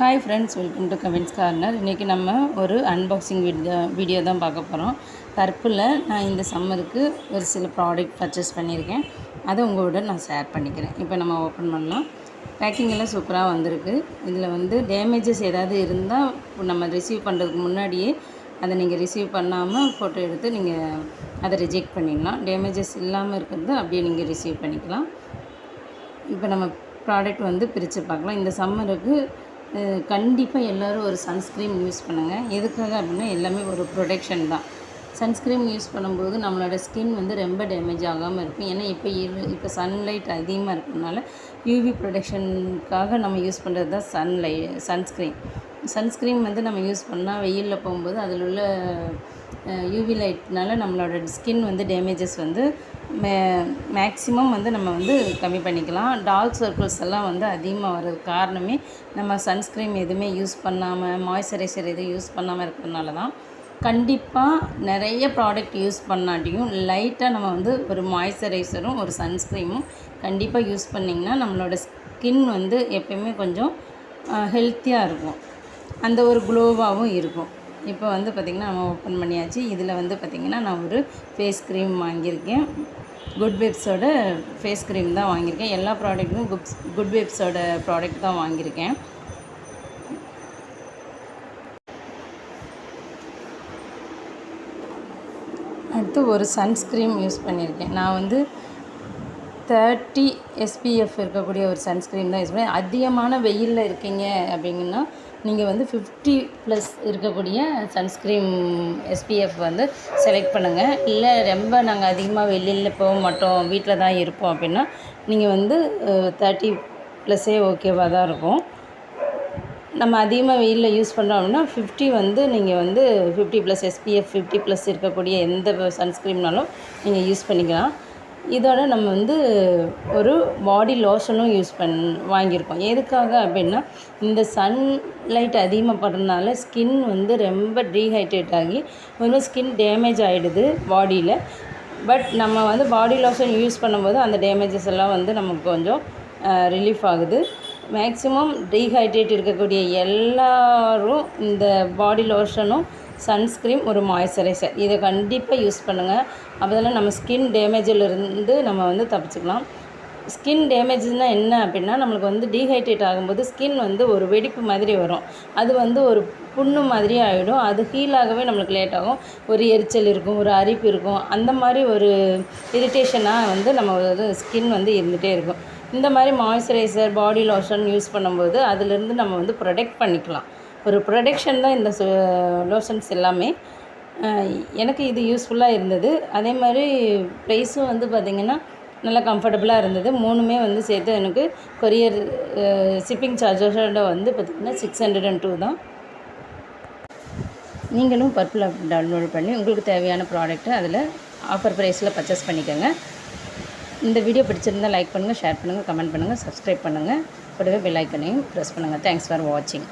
Hi friends, welcome to comments corner. இன்றைக்கி நம்ம ஒரு அன்பாக்சிங் வீடியோ தான் பார்க்க போகிறோம். பர்பிளில் நான் இந்த சம்மருக்கு ஒரு சில ப்ராடக்ட் பர்ச்சேஸ் பண்ணியிருக்கேன். அதை உங்களோட நான் ஷேர் பண்ணிக்கிறேன். இப்போ நம்ம ஓப்பன் பண்ணலாம். பேக்கிங் எல்லாம் சூப்பராக வந்திருக்கு. இதில் டேமேஜஸ் ஏதாவது இருந்தால் நம்ம ரிசீவ் பண்ணுறதுக்கு முன்னாடியே அதை நீங்கள் ரிசீவ் பண்ணாமல் ஃபோட்டோ எடுத்து நீங்கள் அதை ரிஜெக்ட் பண்ணிடலாம். டேமேஜஸ் இல்லாமல் இருக்கிறது அப்படியே நீங்கள் ரிசீவ் பண்ணிக்கலாம். இப்போ நம்ம ப்ராடக்ட் பிரித்து பார்க்கலாம். இந்த சம்மருக்கு கண்டிப்பாக எல்லோரும் ஒரு சன்ஸ்க்ரீம் யூஸ் பண்ணுங்கள். எதுக்காக அப்படின்னா எல்லாமே ஒரு ப்ரொடெக்ஷன் தான். சன்ஸ்க்ரீம் யூஸ் பண்ணும்போது நம்மளோட ஸ்கின் ரொம்ப டேமேஜ் ஆகாமல் இருக்கும். ஏன்னா இப்போ சன்லைட் அதிகமாக இருக்கிறதுனால யூவி ப்ரொடெக்ஷனுக்காக நம்ம யூஸ் பண்ணுறது தான் சன்ஸ்க்ரீம் நம்ம யூஸ் பண்ணால் வெயிலில் போகும்போது அதில் உள்ள யூவி லைட்னால நம்மளோட ஸ்கின் டேமேஜஸ் மேக்ஸிமம் நம்ம கம்மி பண்ணிக்கலாம். டார்க் சர்க்கிள்ஸ் எல்லாம் அதிகமாக வர்றதுக்கு காரணமே நம்ம சன்ஸ்க்ரீம் எதுவுமே யூஸ் பண்ணாமல், மாய்ஸ்சரைசர் எதுவும் யூஸ் பண்ணாமல் இருக்கிறதுனால தான். கண்டிப்பாக நிறைய ப்ராடக்ட் யூஸ் பண்ணாட்டியும் லைட்டாக நம்ம ஒரு மாய்ஸ்சரைசரும் ஒரு சன்ஸ்க்ரீமும் கண்டிப்பாக யூஸ் பண்ணிங்கன்னா நம்மளோட ஸ்கின் எப்பயுமே கொஞ்சம் ஹெல்த்தியாக இருக்கும், அந்த ஒரு க்ளோவாகவும் இருக்கும். இப்போ பார்த்திங்கன்னா நம்ம ஓப்பன் பண்ணியாச்சு. இதில் பார்த்திங்கன்னா நான் ஒரு ஃபேஸ் க்ரீம் வாங்கியிருக்கேன். குட் வைப்ஸோட ஃபேஸ் க்ரீம் தான் வாங்கியிருக்கேன். எல்லா ப்ராடக்ட்டும் குட் வைப்ஸோட ப்ராடக்ட் தான் வாங்கியிருக்கேன். அடுத்து ஒரு சன்ஸ்க்ரீம் யூஸ் பண்ணியிருக்கேன். நான் 30 SPF இருக்கக்கூடிய ஒரு சன்ஸ்க்ரீம் தான் யூஸ் பண்ணேன். அதிகமான வெயிலில் இருக்கீங்க அப்படிங்கன்னா நீங்கள் 50+ இருக்கக்கூடிய சன்ஸ்க்ரீம் SPF செலக்ட் பண்ணுங்கள். இல்லை ரொம்ப நாங்கள் அதிகமாக வெளியில் போக மாட்டோம், வீட்டில் தான் இருப்போம் அப்படின்னா நீங்கள் 30+ ஓகேவாக தான் இருக்கும். நம்ம அதிகமாக வெயிலில் யூஸ் பண்ணுறோம் அப்படின்னா 50 நீங்கள் 50+ SPF 50+ இருக்கக்கூடிய எந்த சன்ஸ்க்ரீம்னாலும் நீங்கள் யூஸ் பண்ணிக்கலாம். இதோட நம்ம ஒரு பாடி லோஷனும் வாங்கியிருக்கோம். எதுக்காக அப்படின்னா இந்த சன்லைட் அதிகமாக படுறதுனால ஸ்கின் ரொம்ப டீஹைட்ரேட் ஆகி ஒரு ஸ்கின் டேமேஜ் ஆகிடுது பாடியில். பட் நம்ம பாடி லோஷன் யூஸ் பண்ணும்போது அந்த டேமேஜஸ் எல்லாம் நமக்கு கொஞ்சம் ரிலீஃப் ஆகுது. மேக்ஸிமம் டீஹைட்ரேட் இருக்கக்கூடிய எல்லாரும் இந்த பாடி லோஷனும் சன்ஸ்க்ரீம் ஒரு மாய்ஸ்சரைசர் இதை கண்டிப்பாக யூஸ் பண்ணுங்கள். அப்போதானே நம்ம ஸ்கின் டேமேஜிலிருந்து நம்ம தப்பிச்சுக்கலாம். ஸ்கின் டேமேஜ்னால் என்ன அப்படின்னா நம்மளுக்கு டீஹைட்ரேட் ஆகும்போது ஸ்கின் ஒரு வெடிப்பு மாதிரி வரும். அது ஒரு புண்ணு மாதிரி ஆகிடும். அது ஹீல் ஆகவே நம்மளுக்கு லேட் ஆகும். ஒரு எரிச்சல் இருக்கும், ஒரு அரிப்பு இருக்கும். அந்த மாதிரி ஒரு இரிட்டேஷனாக நம்ம ஸ்கின் இருந்துகிட்டே இருக்கும். இந்த மாதிரி மாய்ஸ்சரைசர் பாடி லோஷன் யூஸ் பண்ணும்போது அதிலேருந்து நம்ம ப்ரொடெக்ட் பண்ணிக்கலாம். ஒரு ப்ரொடெக்ஷன் தான் இந்த லோஷன்ஸ் எல்லாமே. எனக்கு இது யூஸ்ஃபுல்லாக இருந்தது. அதே மாதிரி ப்ரைஸும் பார்த்திங்கன்னா நல்லா கம்ஃபர்டபுளாக இருந்தது. மூணுமே சேர்த்து எனக்கு கொரியர் ஷிப்பிங் சார்ஜஸோட பார்த்திங்கன்னா 602 தான். நீங்களும் பர்பிள் ஆப் டவுன்லோட் பண்ணி உங்களுக்கு தேவையான ப்ராடக்ட்டை அதில் ஆஃபர் ப்ரைஸில் பர்ச்சேஸ் பண்ணிக்கோங்க. இந்த வீடியோ பிடிச்சிருந்தால் லைக் பண்ணுங்கள், ஷேர் பண்ணுங்கள், கமெண்ட் பண்ணுங்கள், சப்ஸ்கிரைப் பண்ணுங்கள். கூடவே பெல் ஐக்கனையும் ப்ரெஸ் பண்ணுங்கள். தேங்க்ஸ் ஃபார் வாட்சிங்.